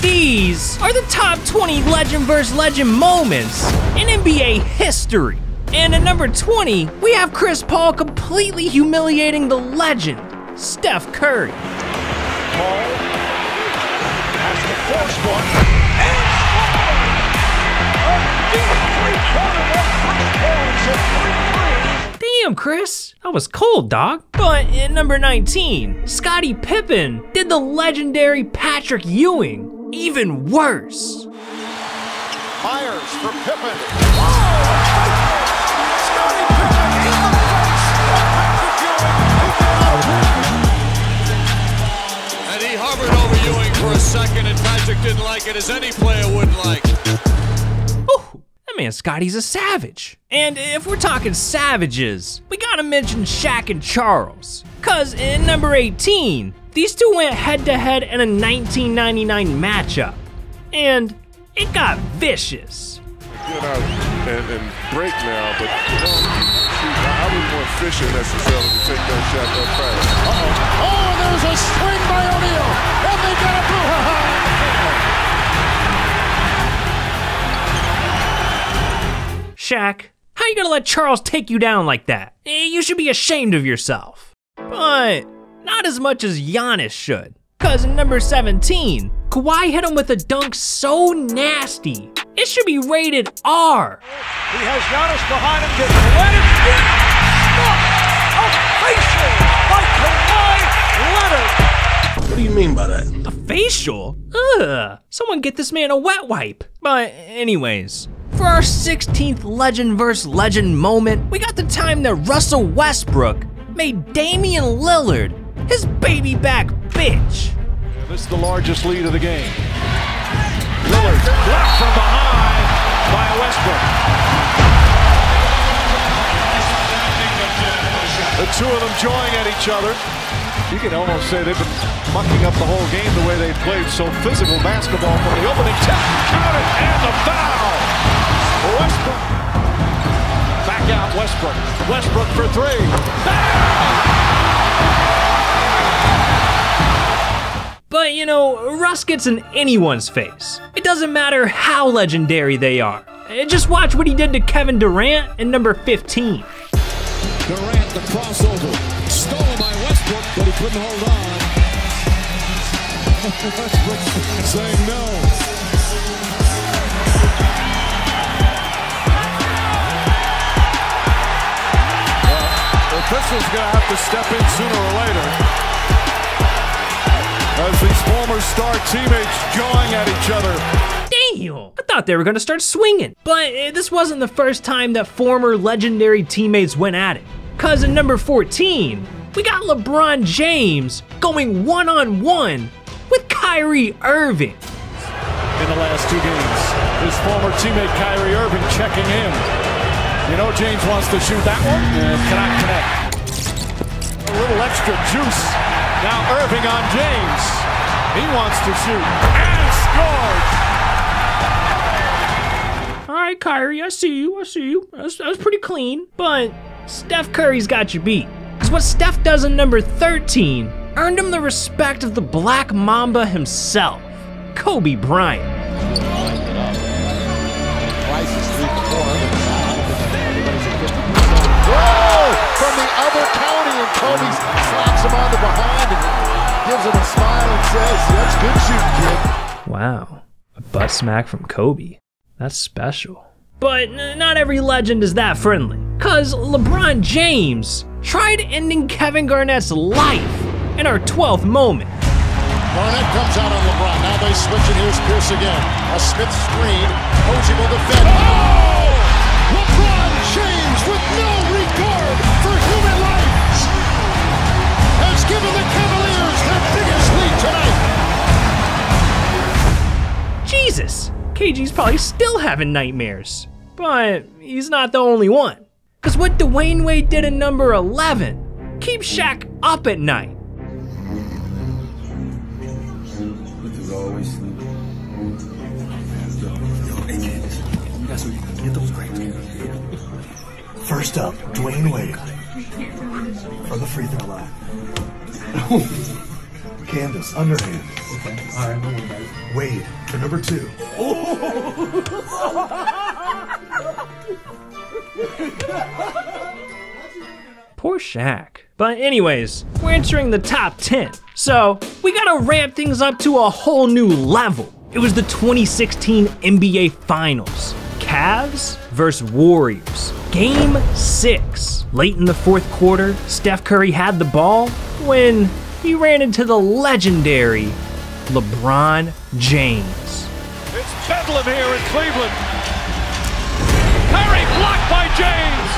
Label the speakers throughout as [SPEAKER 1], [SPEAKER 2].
[SPEAKER 1] These are the top 20 legend versus legend moments in NBA history. And at number 20, we have Chris Paul completely humiliating the legend, Steph Curry.
[SPEAKER 2] Paul has to force one, and a deep three-pointer by Chris Paul.
[SPEAKER 1] Damn, Chris, that was cold, dog. But at number 19, Scotty Pippen did the legendary Patrick Ewing even worse.
[SPEAKER 2] Myers for Pippen. Scotty Pippen in the face of Patrick Ewing.
[SPEAKER 3] And he hovered over Ewing for a second, and Patrick didn't like it, as any player wouldn't like.
[SPEAKER 1] Ooh, that man Scotty's a savage. And if we're talking savages, we gotta mention Shaq and Charles. Cause in number 18, these two went head to head in a 1999 matchup. And it got vicious.
[SPEAKER 4] Get out and break now, but I wouldn't want Fisher necessarily to take that shot that fast.
[SPEAKER 2] Oh, there's a swing by O'Neal, and they got a brouhaha.
[SPEAKER 1] Shaq, how you gonna let Charles take you down like that? You should be ashamed of yourself. But not as much as Giannis should. Cause in number 17, Kawhi hit him with a dunk so nasty, it should be rated R.
[SPEAKER 2] He has Giannis behind him, gets Leonard in, stopped a facial by Kawhi Leonard.
[SPEAKER 5] What do you mean by that?
[SPEAKER 1] A facial? Ugh, someone get this man a wet wipe. But anyways, for our 16th legend versus legend moment, we got the time that Russell Westbrook made Damian Lillard his baby back bitch.
[SPEAKER 2] This is the largest lead of the game. Lillard blocked from behind by Westbrook. The two of them jawing at each other. You can almost say they've been mucking up the whole game the way they played so physical basketball from the opening tip. Counted and the foul. Westbrook. Back out Westbrook. Westbrook for three.
[SPEAKER 1] But you know, Russ gets in anyone's face. It doesn't matter how legendary they are. Just watch what he did to Kevin Durant in number 15.
[SPEAKER 3] Durant, the crossover, stolen by Westbrook, but he couldn't hold on. Westbrook saying no.
[SPEAKER 2] Well, the official's gonna have to step in sooner or later, as these former star teammates jawing at each other.
[SPEAKER 1] Damn, I thought they were gonna start swinging. But this wasn't the first time that former legendary teammates went at it. Cause in number 14, we got LeBron James going one-on-one with Kyrie Irving.
[SPEAKER 2] In the last two games, his former teammate Kyrie Irving checking in. You know James wants to shoot that one, and cannot connect. A little extra juice. Now Irving on James. He wants to shoot, and scores!
[SPEAKER 1] All right, Kyrie, I see you. That was pretty clean, but Steph Curry's got you beat. Because what Steph does in number 13 earned him the respect of the Black Mamba himself, Kobe Bryant.
[SPEAKER 2] Whoa! From the other county, and Kobe slaps him on the behind and gives him a smile and says, "That's good shooting, kid."
[SPEAKER 1] Wow, a butt smack from Kobe. That's special. But not every legend is that friendly. Cause LeBron James tried ending Kevin Garnett's life in our 12th moment.
[SPEAKER 2] Garnett comes out on LeBron. Now they switch, and here's Pierce again. A Smith screen. Posey will defend. Oh! LeBron James, with no regard for human life, has given the Cavaliers their biggest lead tonight.
[SPEAKER 1] Jesus, KG's probably still having nightmares. But he's not the only one. Cause what Dwayne Wade did in number 11 keeps Shaq up at night.
[SPEAKER 5] Get those grades. First up, Dwayne Wade from the free throw line. Candace, underhand.
[SPEAKER 6] Okay. All right, don't worry about it.
[SPEAKER 5] Wade, for number 2.
[SPEAKER 1] Poor Shaq. But anyways, we're entering the top 10. So we gotta ramp things up to a whole new level. It was the 2016 NBA Finals. Cavs versus Warriors. Game 6. Late in the 4th quarter, Steph Curry had the ball when he ran into the legendary LeBron James.
[SPEAKER 2] It's bedlam here in Cleveland. Curry blocked by James.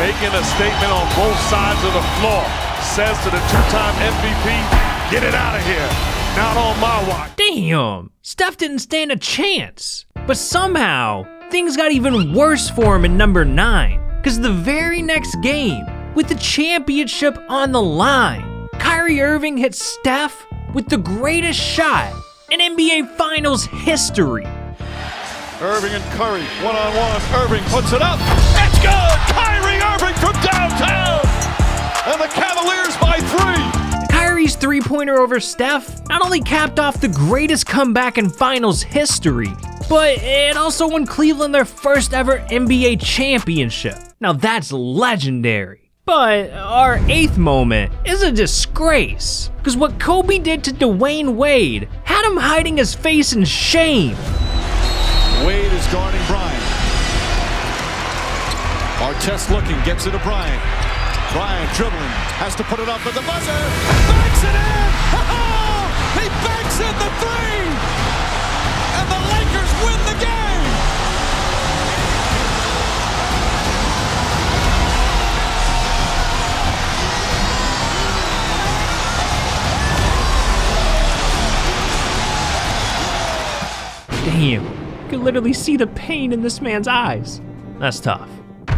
[SPEAKER 2] Making a statement on both sides of the floor. Says to the 2-time MVP, get it out of here. Not on my watch.
[SPEAKER 1] Damn, Steph didn't stand a chance. But somehow, things got even worse for him in number 9. Because the very next game, with the championship on the line, Kyrie Irving hit Steph with the greatest shot in NBA Finals history.
[SPEAKER 2] Irving and Curry, one-on-one. Irving puts it up. It's good! Kyrie Irving from downtown! And the Cavaliers by 3.
[SPEAKER 1] Kyrie's three-pointer over Steph not only capped off the greatest comeback in Finals history, but it also won Cleveland their first ever NBA championship. Now that's legendary. But our 8th moment is a disgrace, because what Kobe did to Dwayne Wade had him hiding his face in shame.
[SPEAKER 3] Wade is guarding Bryant. Artest looking, gets it to Bryant. Bryant dribbling, has to put it up at the buzzer. Banks it in! He banks in the 3! And the Lakers win the game!
[SPEAKER 1] Damn, you could literally see the pain in this man's eyes. That's tough.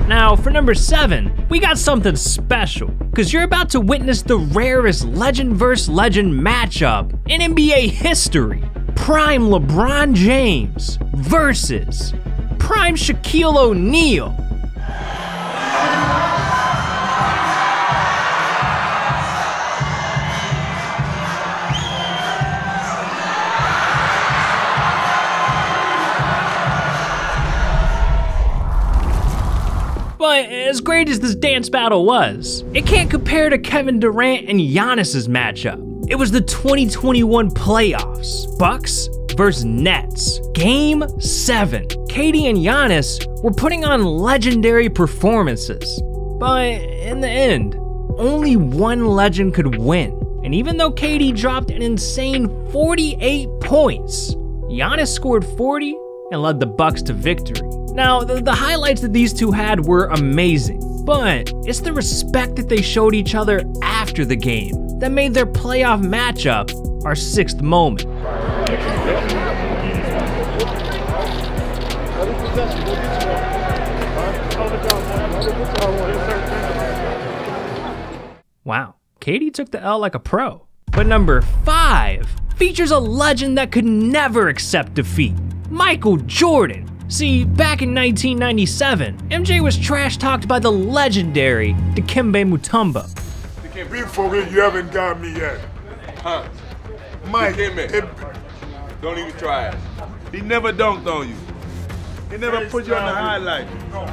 [SPEAKER 1] Now, for number 7, we got something special, because you're about to witness the rarest legend versus legend matchup in NBA history. Prime LeBron James versus Prime Shaquille O'Neal. But as great as this dance battle was, it can't compare to Kevin Durant and Giannis's matchup. It was the 2021 playoffs, Bucks versus Nets. Game 7. KD and Giannis were putting on legendary performances. But in the end, only one legend could win. And even though KD dropped an insane 48 points, Giannis scored 40 and led the Bucks to victory. Now, the highlights that these two had were amazing, but it's the respect that they showed each other after the game that made their playoff matchup our 6th moment. Wow, KD took the L like a pro. But number 5 features a legend that could never accept defeat, Michael Jordan. See, back in 1997, MJ was trash-talked by the legendary Dikembe Mutombo.
[SPEAKER 7] Before you haven't got me yet.
[SPEAKER 8] Huh?
[SPEAKER 7] Mike,
[SPEAKER 8] don't even try it. He never dunked on you. He never put you on the highlight.
[SPEAKER 7] No.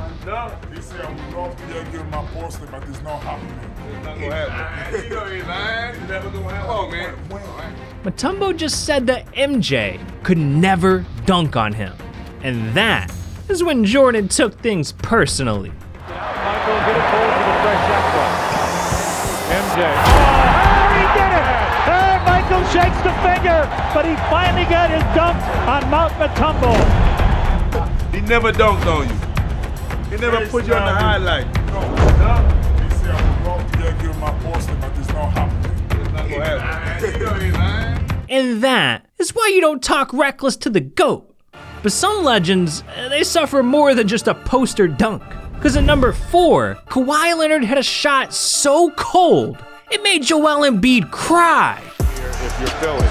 [SPEAKER 7] He said I would love to get you my poster, but it's not happening.
[SPEAKER 8] It's not gonna happen. You know he's lying. It's never gonna happen. Oh, man.
[SPEAKER 1] Mutombo just said that MJ could never dunk on him. And that is when Jordan took things personally.
[SPEAKER 2] Michael, get a hold for the fresh shot clock. MJ.
[SPEAKER 9] Oh, he did it! Hey, Michael shakes the finger, but he finally got his dunk on Mount Mutombo.
[SPEAKER 8] He never dunked on you. He never put you on the highlight.
[SPEAKER 7] No. He said I would love to get you my poster, but it's not happening.
[SPEAKER 8] It's not gonna happen. You know he's lying.
[SPEAKER 1] And that is why you don't talk reckless to the GOAT. But some legends, they suffer more than just a poster dunk. Because at number 4, Kawhi Leonard hit a shot so cold, it made Joel Embiid cry.
[SPEAKER 2] If you're Philly.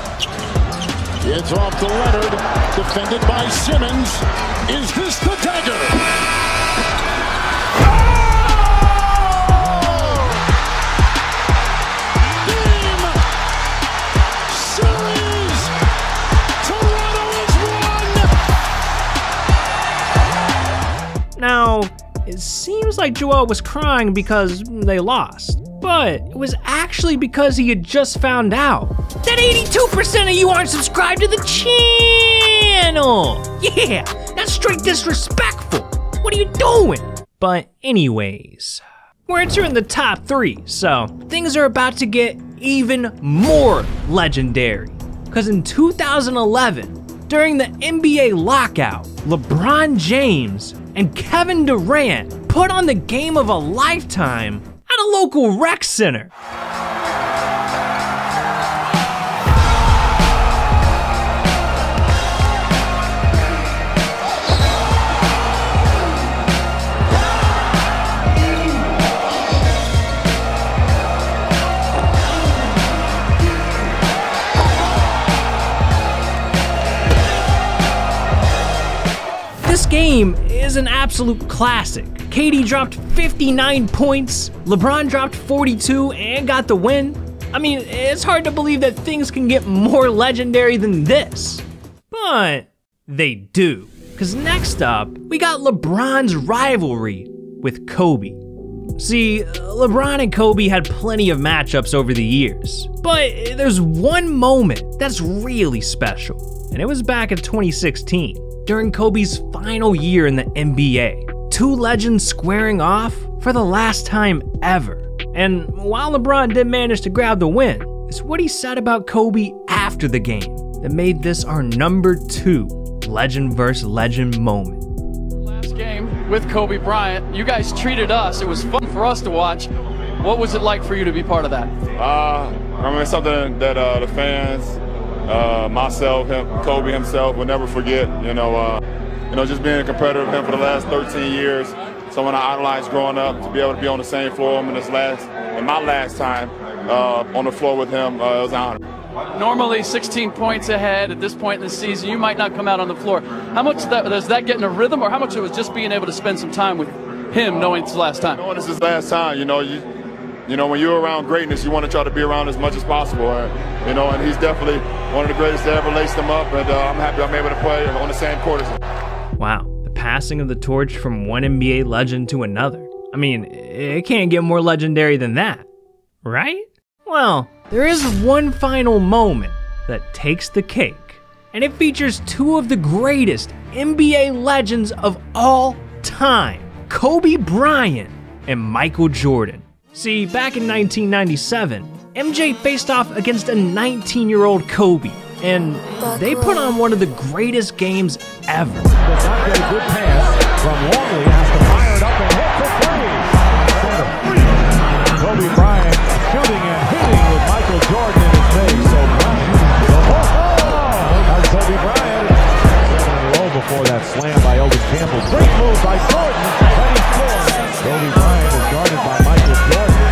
[SPEAKER 3] It's off to Leonard, defended by Simmons. Is this the dagger?
[SPEAKER 1] it seems like Joel was crying because they lost. But it was actually because he had just found out that 82% of you aren't subscribed to the channel. Yeah, that's straight disrespectful. What are you doing? But anyways, we're entering the top 3, so things are about to get even more legendary. Because in 2011, during the NBA lockout, LeBron James and Kevin Durant put on the game of a lifetime at a local rec center. This game is an absolute classic. KD dropped 59 points, LeBron dropped 42 and got the win. I mean, it's hard to believe that things can get more legendary than this. But they do. Because next up, we got LeBron's rivalry with Kobe. See, LeBron and Kobe had plenty of matchups over the years, but there's one moment that's really special, and it was back in 2016. During Kobe's final year in the NBA, 2 legends squaring off for the last time ever. And while LeBron did manage to grab the win, it's what he said about Kobe after the game that made this our number 2 legend versus legend moment.
[SPEAKER 6] Last game with Kobe Bryant, you guys treated us. It was fun for us to watch. What was it like for you to be part of that?
[SPEAKER 10] I mean, it's something that the fans, myself, Kobe himself will never forget. You know, just being a competitor with him for the last 13 years. Someone I idolized growing up, to be able to be on the same floor in my last time on the floor with him, it was an honor.
[SPEAKER 6] Normally 16 points ahead at this point in the season, you might not come out on the floor. How much does that get in a rhythm, or how much it was just being able to spend some time with him, knowing it's the last time?
[SPEAKER 10] Knowing it's his last time, you know, when you're around greatness, you want to try to be around as much as possible. And he's definitely one of the greatest to ever lace them up, and I'm happy I'm able to play on the same court as him.
[SPEAKER 1] Wow, the passing of the torch from one NBA legend to another. I mean, it can't get more legendary than that, right? Well, there is one final moment that takes the cake, and it features 2 of the greatest NBA legends of all time, Kobe Bryant and Michael Jordan. See, back in 1997, MJ faced off against a 19-year-old Kobe, and they put on one of the greatest games ever.
[SPEAKER 9] Does not get a good pass from Longley, has to fire it up and hit for 3. Kobe Bryant shooting and hitting with Michael Jordan in his face. So Bryant, Kobe Bryant, 7-0 before that slam by Elvis Campbell. Great move by Jordan, but he scores. Kobe Bryant is guarded by Michael Jordan,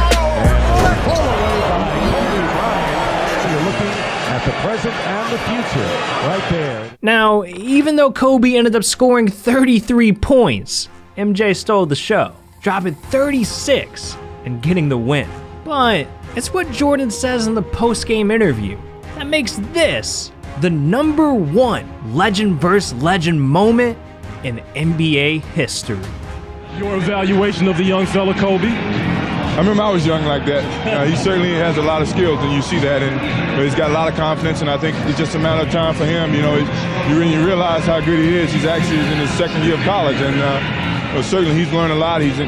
[SPEAKER 9] and pull away by Kobe Bryant. You're looking at the present and the future right there.
[SPEAKER 1] Now, even though Kobe ended up scoring 33 points, MJ stole the show, dropping 36 and getting the win. But it's what Jordan says in the post-game interview that makes this the number 1 legend versus legend moment in NBA history.
[SPEAKER 11] Your evaluation of the young fella, Kobe?
[SPEAKER 12] I remember I was young like that. He certainly has a lot of skills, and you see that, and he's got a lot of confidence, and I think it's just a matter of time for him. You realize how good he is. He's actually in his 2nd year of college, and certainly he's learned a lot. He's in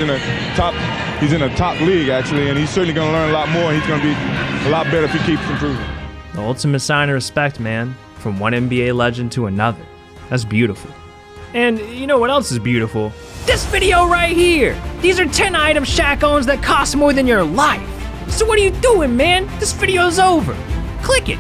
[SPEAKER 12] a top league actually, and he's certainly going to learn a lot more. He's going to be a lot better if he keeps improving.
[SPEAKER 1] The ultimate sign of respect, man, from one NBA legend to another. That's beautiful. And you know what else is beautiful? This video right here! These are 10 items Shaq owns that cost more than your life. So what are you doing, man? This video's over. Click it.